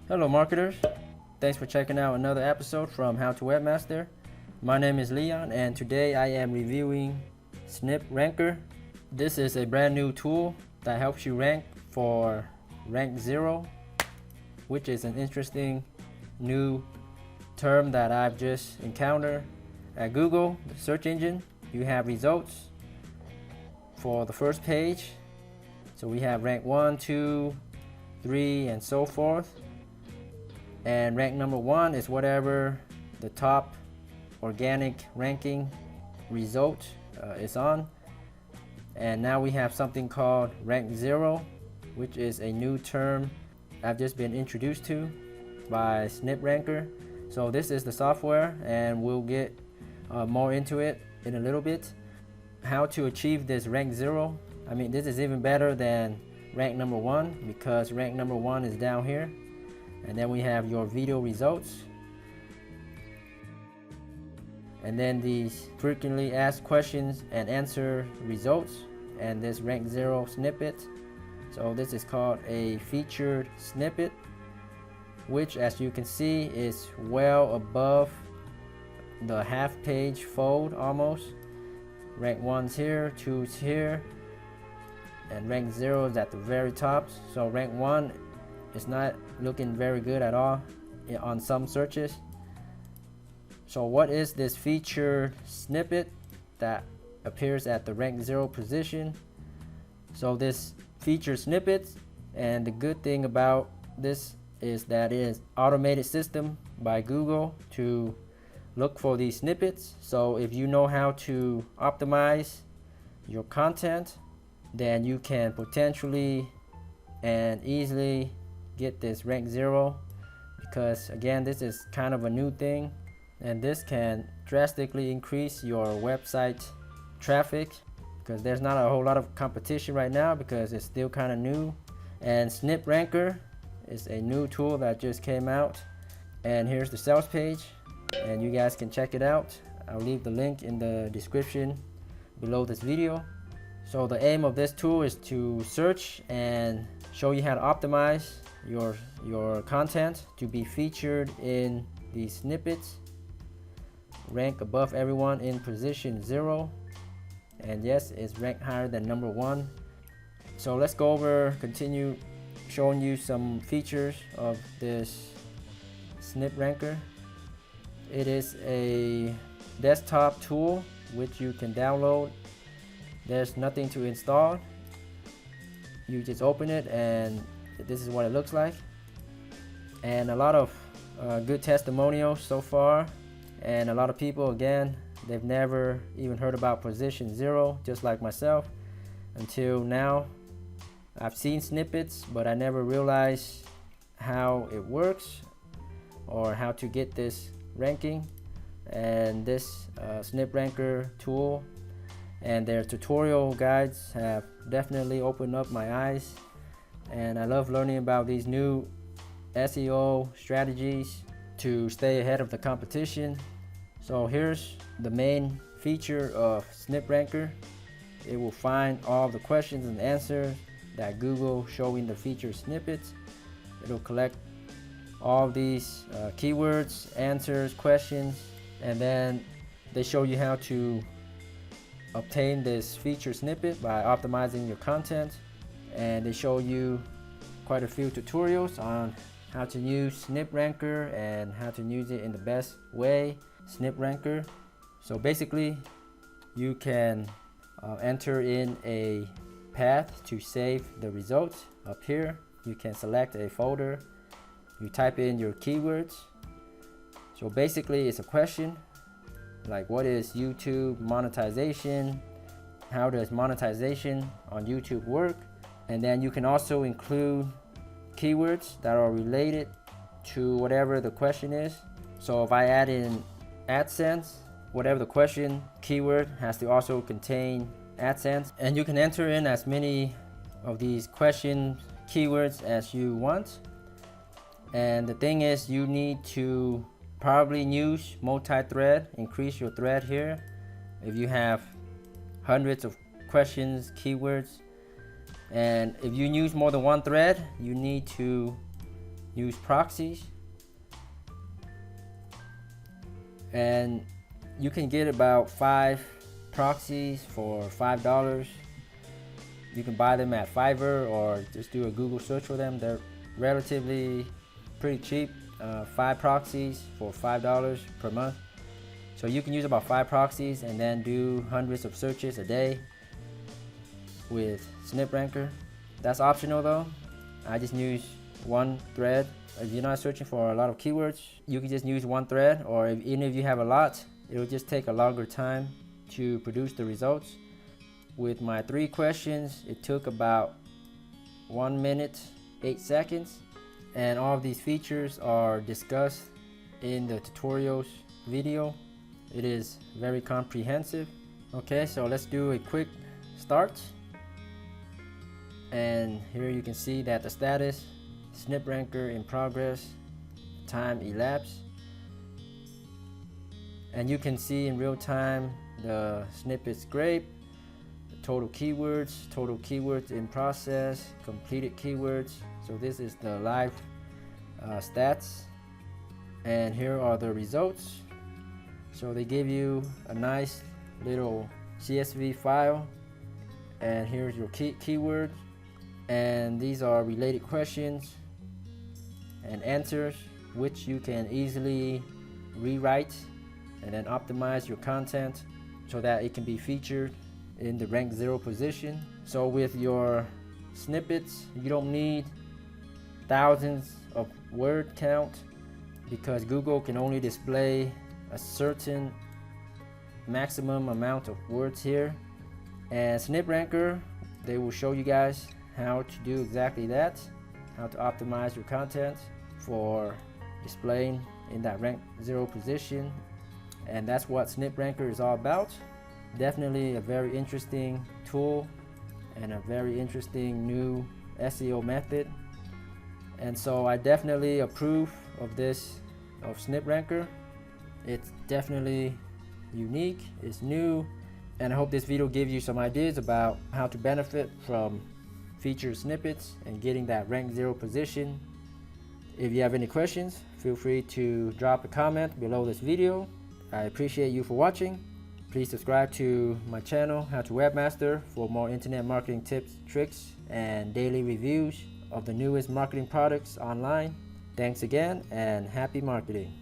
Hello marketers, thanks for checking out another episode from How to Webmaster. My name is Leon and today I am reviewing Snip Ranker. This is a brand new tool that helps you rank for rank 0, which is an interesting new term that I've just encountered. At Google, the search engine, you have results for the first page. So we have rank 1, 2, 3 and so forth. And rank number 1 is whatever the top organic ranking result is on. And now we have something called rank 0, which is a new term I've just been introduced to by Snip Ranker. So this is the software and we'll get more into it in a little bit. How to achieve this rank 0. I mean, this is even better than rank number 1 because rank number 1 is down here. And then we have your video results. And then these frequently asked questions and answer results. And this rank 0 snippet. So this is called a featured snippet, which as you can see is well above the half page fold almost. Rank 1's here, 2's here, and rank 0 is at the very top. So rank 1 is not looking very good at all on some searches. So what is this featured snippet that appears at the rank 0 position? So this featured snippet, and the good thing about this is that it is automated system by Google to look for these snippets. So if you know how to optimize your content, then you can potentially and easily get this rank 0, because again this is kind of a new thing and this can drastically increase your website traffic because there's not a whole lot of competition right now because it's still kind of new. And Snip Ranker is a new tool that just came out, and here's the sales page and you guys can check it out. I'll leave the link in the description below this video. So the aim of this tool is to search and show you how to optimize your content to be featured in these snippets, rank above everyone in position 0, and yes, it's ranked higher than number 1. So let's go over, continue showing you some features of this Snip Ranker. It is a desktop tool which you can download. There's nothing to install. You just open it and this is what it looks like. And a lot of good testimonials so far. And a lot of people, again, they've never even heard about position 0, just like myself. Until now, I've seen snippets, but I never realized how it works or how to get this ranking. And this Snip Ranker tool and their tutorial guides have definitely opened up my eyes, and I love learning about these new SEO strategies to stay ahead of the competition. So here's the main feature of Snip Ranker. It will find all the questions and answers that Google showing the featured snippets. It'll collect all these keywords, answers, questions, and then they show you how to obtain this featured snippet by optimizing your content. And they show you quite a few tutorials on how to use Snip Ranker and how to use it in the best way. Snip Ranker. So basically you can enter in a path to save the results. Up here you can select a folder, you type in your keywords. So basically it's a question like, what is YouTube monetization? How does monetization on YouTube work? And then you can also include keywords that are related to whatever the question is. So if I add in AdSense, whatever the question keyword has to also contain AdSense. And you can enter in as many of these question keywords as you want. And the thing is, you need to probably use multi-thread, increase your thread here. If you have hundreds of questions, keywords, and if you use more than one thread, you need to use proxies, and you can get about 5 proxies for $5. You can buy them at Fiverr or just do a Google search for them. They're relatively pretty cheap. 5 proxies for $5 per month. So you can use about 5 proxies and then do hundreds of searches a day with Snip Ranker. That's optional though. I just use one thread. If you're not searching for a lot of keywords, you can just use one thread, or even if you have a lot, it'll just take a longer time to produce the results. With my 3 questions, it took about 1 minute 8 seconds, and all of these features are discussed in the tutorials video. It is very comprehensive. Okay, so let's do a quick start. And here you can see that the status, Snip Ranker in progress, time elapsed, and you can see in real time the snippet scrape, total keywords in process, completed keywords. So this is the live stats, and here are the results. So they give you a nice little CSV file, and here's your keyword, and these are related questions and answers, which you can easily rewrite and then optimize your content so that it can be featured in the rank 0 position. So with your snippets, you don't need thousands of word count, because Google can only display a certain maximum amount of words here. And Snip Ranker, they will show you guys how to do exactly that, how to optimize your content for displaying in that rank 0 position. And that's what Snip Ranker is all about. Definitely a very interesting tool and a very interesting new SEO method. And so I definitely approve of this, of Snip Ranker. It's definitely unique, it's new, and I hope this video gives you some ideas about how to benefit from featured snippets and getting that rank 0 position. If you have any questions, feel free to drop a comment below this video. I appreciate you for watching. Please subscribe to my channel, How to Webmaster, for more internet marketing tips, tricks, and daily reviews of the newest marketing products online. Thanks again, and happy marketing.